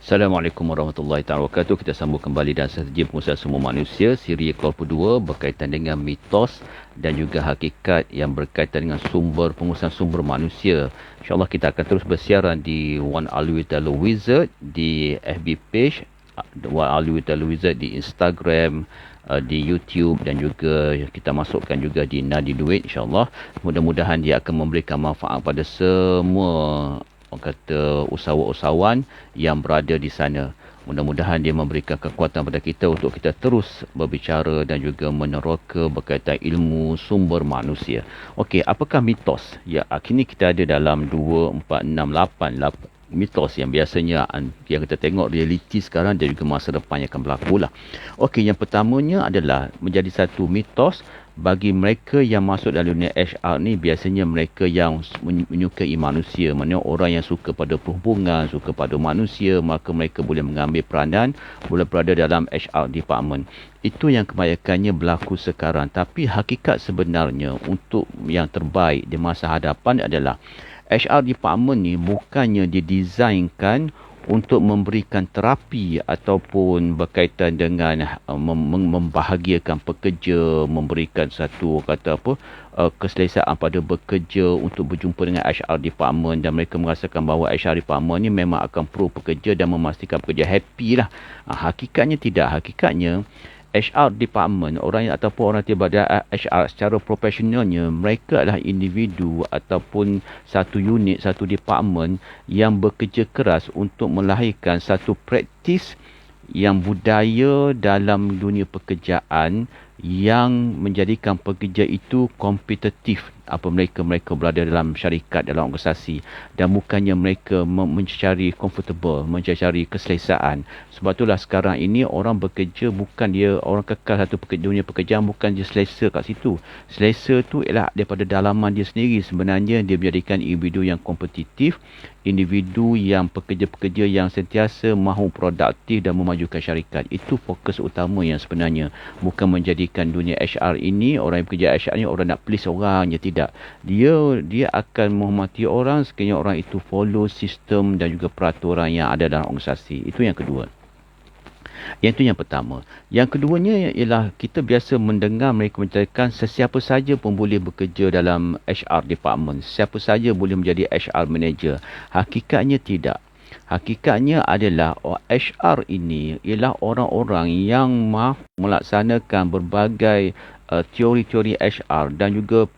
Assalamualaikum warahmatullahi taala wabarakatuh. Kita sambung kembali dan strategi pengusaha semua manusia siri ke-22 berkaitan dengan mitos dan juga hakikat yang berkaitan dengan sumber pengusahaan sumber manusia. InsyaAllah kita akan terus bersiaran di Wan Alwi Talo Wizard di FB page, Wan Alwi Talo Wizard di Instagram, di YouTube, dan juga kita masukkan juga di Nadi Duit, insyaAllah. Mudah-mudahan dia akan memberikan manfaat pada semua orang kata usahawan-usahawan yang berada di sana. Mudah-mudahan dia memberikan kekuatan pada kita untuk kita terus berbicara dan juga meneroka berkaitan ilmu sumber manusia. Okey, apakah mitos? Ya, kini kita ada dalam 2, 4, 6, 8 mitos yang biasanya yang kita tengok realiti sekarang dan juga masa depan yang akan berlaku lah. Okey, yang pertamanya adalah menjadi satu mitos bagi mereka yang masuk dalam dunia HR ni, biasanya mereka yang menyukai manusia. Maksudnya orang yang suka pada perhubungan, suka pada manusia, maka mereka boleh mengambil peranan, boleh berada dalam HR department. Itu yang kebanyakannya berlaku sekarang. Tapi hakikat sebenarnya untuk yang terbaik di masa hadapan adalah HR department ni bukannya didesainkan untuk memberikan terapi ataupun berkaitan dengan membahagiakan pekerja, memberikan satu keselesaan pada bekerja untuk berjumpa dengan HR department, dan mereka merasakan bahawa HR department ni memang akan pro pekerja dan memastikan pekerja happy lah. Hakikatnya tidak. Hakikatnya HR department, orang yang ataupun orang tiba ada HR secara profesionalnya, mereka adalah individu ataupun satu unit, satu department yang bekerja keras untuk melahirkan satu praktis yang budaya dalam dunia pekerjaan yang menjadikan pekerja itu kompetitif mereka berada dalam syarikat, dalam organisasi, dan bukannya mereka mencari comfortable, mencari keselesaan. Sebab itulah sekarang ini orang bekerja bukan dia orang kekal satu dunia pekerjaan, bukan dia selesa kat situ. Selesa tu ialah daripada dalaman dia sendiri. Sebenarnya dia menjadikan individu yang kompetitif, individu yang pekerja-pekerja yang sentiasa mahu produktif dan memajukan syarikat. Itu fokus utama yang sebenarnya. Bukan menjadikan dunia HR ini, orang yang bekerja HR ni orang nak please orang je, tidak. Dia akan menghormati orang sekiranya orang itu follow sistem dan juga peraturan yang ada dalam organisasi. Itu yang kedua. Yang itu yang pertama. Yang keduanya ialah kita biasa mendengar mereka menyatakan sesiapa saja pun boleh bekerja dalam HR department. Siapa saja boleh menjadi HR manager. Hakikatnya tidak. Hakikatnya adalah HR ini ialah orang-orang yang mahu melaksanakan berbagai teori-teori HR dan juga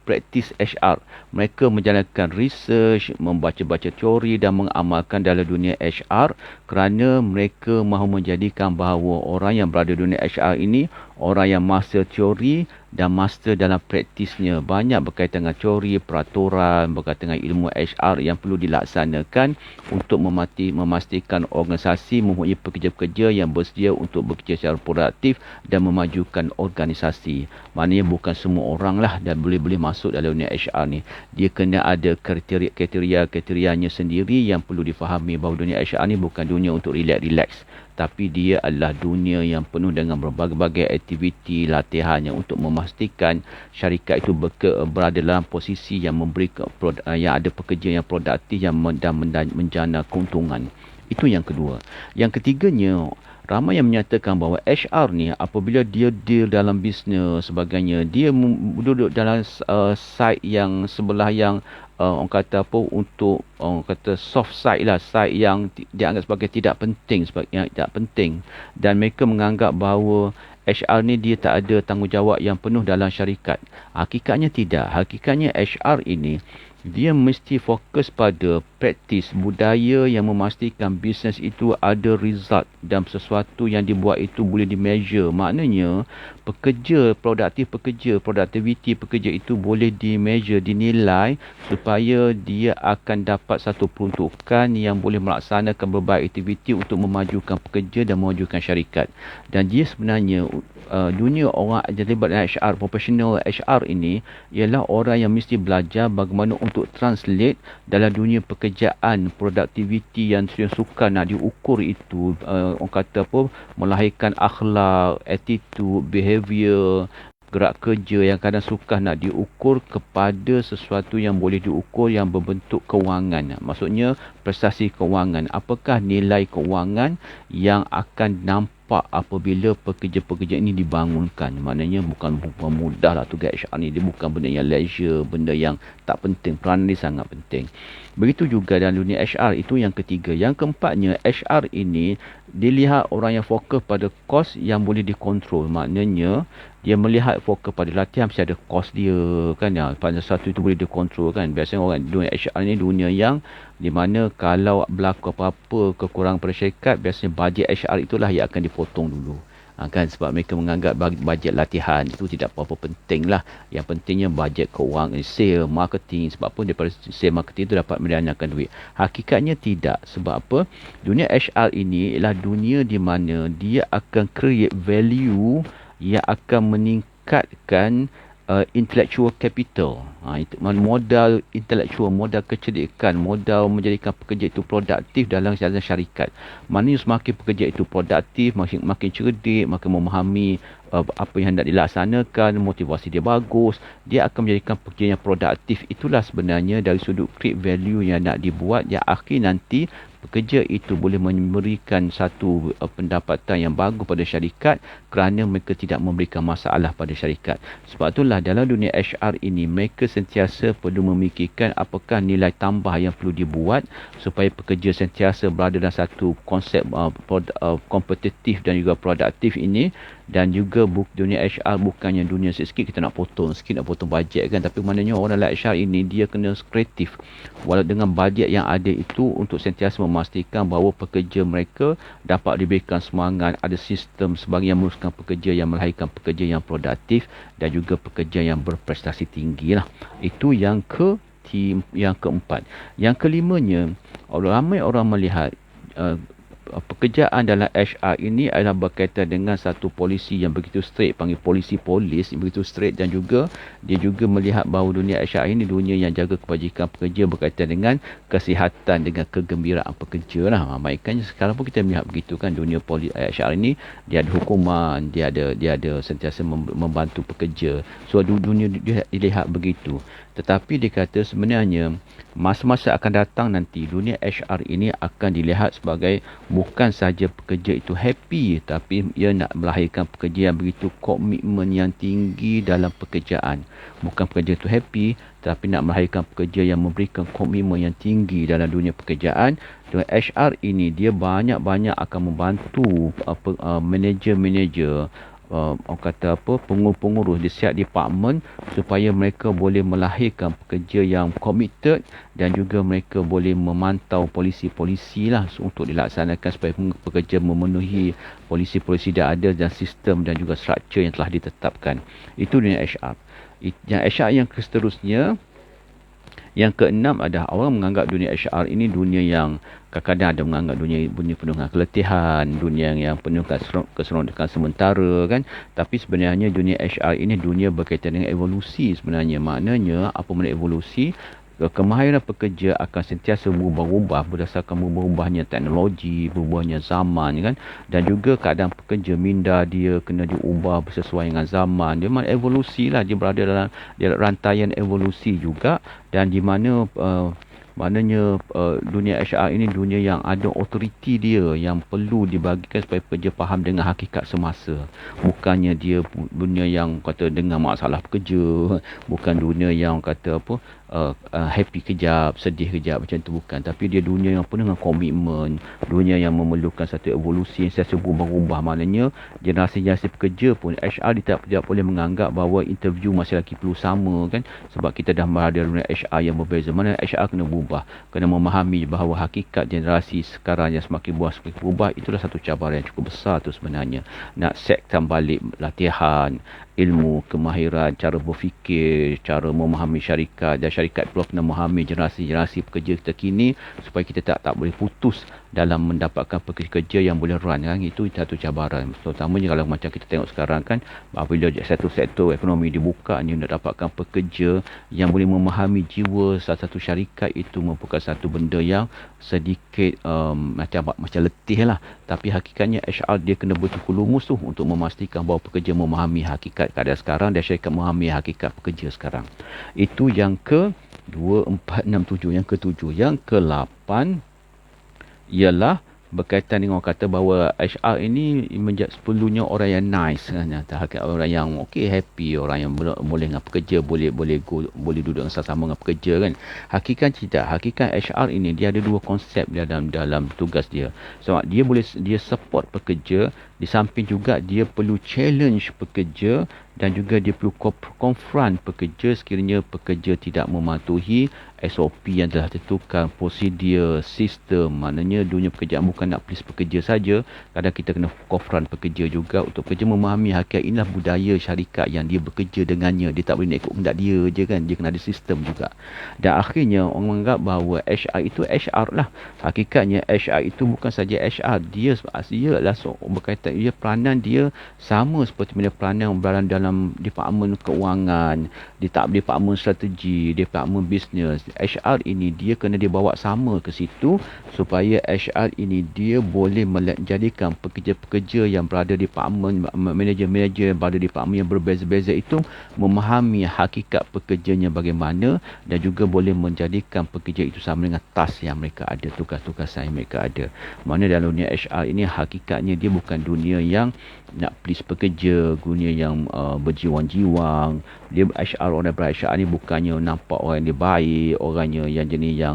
praktis HR. Mereka menjalankan research, membaca-baca teori dan mengamalkan dalam dunia HR kerana mereka mahu menjadikan bahawa orang yang berada di dunia HR ini orang yang master teori dan master dalam praktisnya. Banyak berkaitan dengan teori, peraturan, berkaitan dengan ilmu HR yang perlu dilaksanakan untuk memastikan organisasi mempunyai pekerja-pekerja yang bersedia untuk bekerja secara produktif dan memajukan organisasi. Maknanya bukan semua orang lah dan boleh masuk dalam dunia HR ni. Dia kena ada kriterianya sendiri yang perlu difahami bahawa dunia HR ni bukan dunia untuk relax, tapi dia adalah dunia yang penuh dengan berbagai-bagai aktiviti latihan yang untuk memastikan syarikat itu berada dalam posisi yang yang ada pekerja yang produktif dan menjana keuntungan. Itu yang kedua. Yang ketiganya, ramai yang menyatakan bahawa HR ni apabila dia deal dalam bisnes sebagainya, dia duduk dalam site yang sebelah yang orang kata untuk orang kata soft side lah, side yang dianggap sebagai tidak penting, dan mereka menganggap bahawa HR ni dia tak ada tanggungjawab yang penuh dalam syarikat. Hakikatnya tidak. Hakikatnya HR ini dia mesti fokus pada praktis budaya yang memastikan bisnes itu ada result dan sesuatu yang dibuat itu boleh dimeasure. Maknanya produktiviti pekerja itu boleh dimeasure, dinilai supaya dia akan dapat satu peruntukan yang boleh melaksanakan berbagai aktiviti untuk memajukan pekerja dan memajukan syarikat. Dan dia sebenarnya dunia orang yang terlibat dengan HR, profesional HR ini ialah orang yang mesti belajar bagaimana untuk translate dalam dunia pekerjaan produktiviti yang suka nak diukur itu, orang kata melahirkan akhlak, attitude, behavior, gerak kerja yang kadang sukar nak diukur kepada sesuatu yang boleh diukur yang berbentuk kewangan. Maksudnya prestasi kewangan. Apakah nilai kewangan yang akan nampak apabila pekerja-pekerja ini dibangunkan. Maknanya bukan mudah lah tugas HR ni. Dia bukan benda yang leisure, benda yang tak penting. Peranan dia sangat penting. Begitu juga dalam dunia HR, itu yang ketiga. Yang keempatnya, HR ini dilihat orang yang fokus pada kos yang boleh dikontrol. Maknanya dia melihat fokus pada latihan mesti ada kos dia kan ya. Pada satu itu boleh dikontrol kan. Biasanya orang dunia HR ni dunia yang di mana kalau berlaku apa-apa kekurangan pada syarikat, biasanya bajet HR itulah yang akan dipotong dulu. Kan sebab mereka menganggap bajet latihan itu tidak apa-apa penting lah. Yang pentingnya bajet kewangan, sale, marketing. Sebab apa daripada sale marketing itu dapat mendanyakan duit. Hakikatnya tidak. Sebab apa? Dunia HR ini ialah dunia di mana dia akan create value yang akan meningkatkan intellectual capital. Modal intellectual, modal kecerdikan, modal menjadikan pekerja itu produktif dalam syarikat. Maknanya semakin pekerja itu produktif, makin cerdik, makin memahami apa yang hendak dilaksanakan, motivasi dia bagus, dia akan menjadikan pekerja yang produktif. Itulah sebenarnya dari sudut create value yang nak dibuat, yang akhir nanti pekerja itu boleh memberikan satu pendapatan yang bagus pada syarikat kerana mereka tidak memberikan masalah pada syarikat. Sebab itulah dalam dunia HR ini mereka sentiasa perlu memikirkan apakah nilai tambah yang perlu dibuat supaya pekerja sentiasa berada dalam satu konsep kompetitif dan juga produktif ini. Dan juga dunia HR bukannya dunia sikit kita nak potong bajet kan, tapi maknanya orang dalam HR ini dia kena kreatif walau dengan bajet yang ada itu untuk sentiasa memastikan bahawa pekerja mereka dapat diberikan semangat, ada sistem sebagai yang meneruskan pekerja, yang melahirkan pekerja yang produktif dan juga pekerja yang berprestasi tinggi lah. Itu yang keempat. Yang kelimanya, ramai orang melihat pekerjaan dalam HR ini adalah berkaitan dengan satu polisi yang begitu straight, panggil polis yang begitu straight, dan juga dia juga melihat bahawa dunia HR ini dunia yang jaga kebajikan pekerja berkaitan dengan kesihatan, dengan kegembiraan pekerja lah. Maknanya sekarang pun kita melihat begitu kan, dunia HR ini dia ada hukuman, dia ada sentiasa membantu pekerja. So dunia dia dilihat begitu. Tetapi dia kata sebenarnya masa-masa akan datang nanti dunia HR ini akan dilihat sebagai bukan sahaja pekerja itu happy, tapi ia nak melahirkan pekerja yang begitu komitmen yang tinggi dalam pekerjaan. Bukan pekerja itu happy, tapi nak melahirkan pekerja yang memberikan komitmen yang tinggi dalam dunia pekerjaan. Dunia HR ini dia banyak-banyak akan membantu manager-manager, orang kata pengurus di setiap departmen supaya mereka boleh melahirkan pekerja yang committed dan juga mereka boleh memantau polisi-polisi lah untuk dilaksanakan supaya pekerja memenuhi polisi-polisi yang ada dan sistem dan juga struktur yang telah ditetapkan. Itu dunia HR. Yang HR yang seterusnya, yang keenam adalah orang menganggap dunia HR ini dunia yang kadang-kadang ada menganggap dunia penuh dengan keletihan, dunia yang penuh keseronokan sementara kan. Tapi sebenarnya dunia HR ini dunia berkaitan dengan evolusi sebenarnya. Maknanya apa makna evolusi? Kemahiran pekerja akan sentiasa berubah-ubah berdasarkan berubahnya teknologi, berubahnya zaman kan, dan juga keadaan pekerja minda dia kena diubah sesuai dengan zaman. Dia mana evolusi lah, dia berada dalam rantaian evolusi juga, dan di mana maknanya dunia HR ini dunia yang ada otoriti dia yang perlu dibagikan supaya pekerja faham dengan hakikat semasa. Bukannya dia dunia yang kata dengan masalah pekerja, bukan dunia yang kata happy kejap, sedih kejap, macam tu bukan. Tapi dia dunia yang penuh dengan komitmen, dunia yang memerlukan satu evolusi yang sentiasa berubah-ubah. Maknanya generasi-generasi pekerja pun HR tidak boleh menganggap bahawa interview masih lagi perlu sama kan, sebab kita dah berada dalam HR yang berbeza. Mana HR kena berubah, kena memahami bahawa hakikat generasi sekarang yang semakin berubah. Itulah satu cabaran yang cukup besar tu sebenarnya. Nak setkan balik latihan, ilmu, kemahiran, cara berfikir, cara memahami syarikat, dan syarikat perlu kena memahami generasi-generasi pekerja kita kini supaya kita tak boleh putus dalam mendapatkan pekerja yang boleh run kan. Itu satu cabaran. Terutamanya kalau macam kita tengok sekarang kan, apabila satu sektor ekonomi dibuka ni, nak dapatkan pekerja yang boleh memahami jiwa satu syarikat itu merupakan satu benda yang sedikit macam letih lah. Tapi hakikatnya HR dia kena betul-betul lumus tu untuk memastikan bahawa pekerja memahami hakikat keadaan sekarang dan syarikat memahami hakikat pekerja sekarang. Itu yang ke 2, 4, 6, 7. Yang ke-7. Yang ke-8 ialah berkaitan dengan orang kata bahawa HR ini perlunya orang yang nice kan, orang yang happy, orang yang boleh dengan pekerja, boleh duduk sama dengan pekerja kan. Hakikat tidak. Hakikat HR ini dia ada dua konsep dalam tugas dia. So dia support pekerja, di samping juga dia perlu challenge pekerja dan juga dia perlu confront pekerja sekiranya pekerja tidak mematuhi SOP yang telah ditentukan, prosedur, sistem. Maknanya dunia pekerjaan bukan nak please pekerja saja. Kadang kita kena confront pekerja juga untuk pekerja memahami hakikat inilah budaya syarikat yang dia bekerja dengannya. Dia tak boleh nak ikut kehendak dia je kan. Dia kena ada sistem juga. Dan akhirnya orang menganggap bahawa HR itu HR lah. Hakikatnya HR itu bukan saja HR. Dia ialah berkaitan, dia peranan dia sama seperti mana peranan berada dalam departmen keuangan, di departmen strategi, departmen bisnes. HR ini dia kena dibawa sama ke situ supaya HR ini dia boleh menjadikan pekerja-pekerja yang berada di departmen, manager-manager yang berada di departmen yang berbeza-beza itu memahami hakikat pekerjanya bagaimana dan juga boleh menjadikan pekerja itu sama dengan task yang mereka ada, tugas-tugas yang mereka ada. Mana dalam dunia HR ini hakikatnya dia bukan dunia yang nak please pekerja, dunia yang berjiwang-jiwang. Dia HR, orang ber-HR ni bukannya nampak orang yang dia baik, orangnya yang jenis yang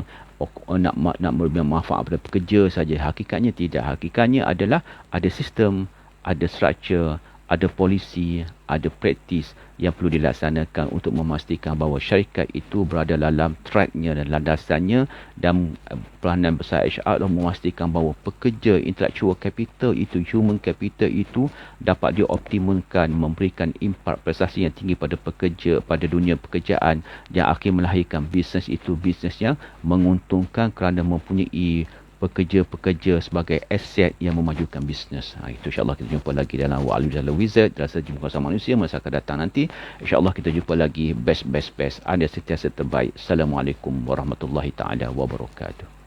nak memberi manfaat pada pekerja saja. Hakikatnya tidak. Hakikatnya adalah ada sistem, ada structure, ada polisi, ada praktis yang perlu dilaksanakan untuk memastikan bahawa syarikat itu berada dalam tracknya dan landasannya, dan peranan besar HR adalah memastikan bahawa pekerja, intellectual capital itu, human capital itu dapat dioptimalkan, memberikan impact prestasi yang tinggi pada pekerja, pada dunia pekerjaan yang akhir melahirkan bisnes itu bisnes yang menguntungkan kerana mempunyai pekerja-pekerja sebagai aset yang memajukan bisnes. Itu insyaAllah kita jumpa lagi dalam Wa'alim Jalal Wizard, dalam Sejim Kuasa Manusia masa akan datang nanti. InsyaAllah kita jumpa lagi best. Anda sentiasa terbaik. Assalamualaikum warahmatullahi ta'ala wabarakatuh.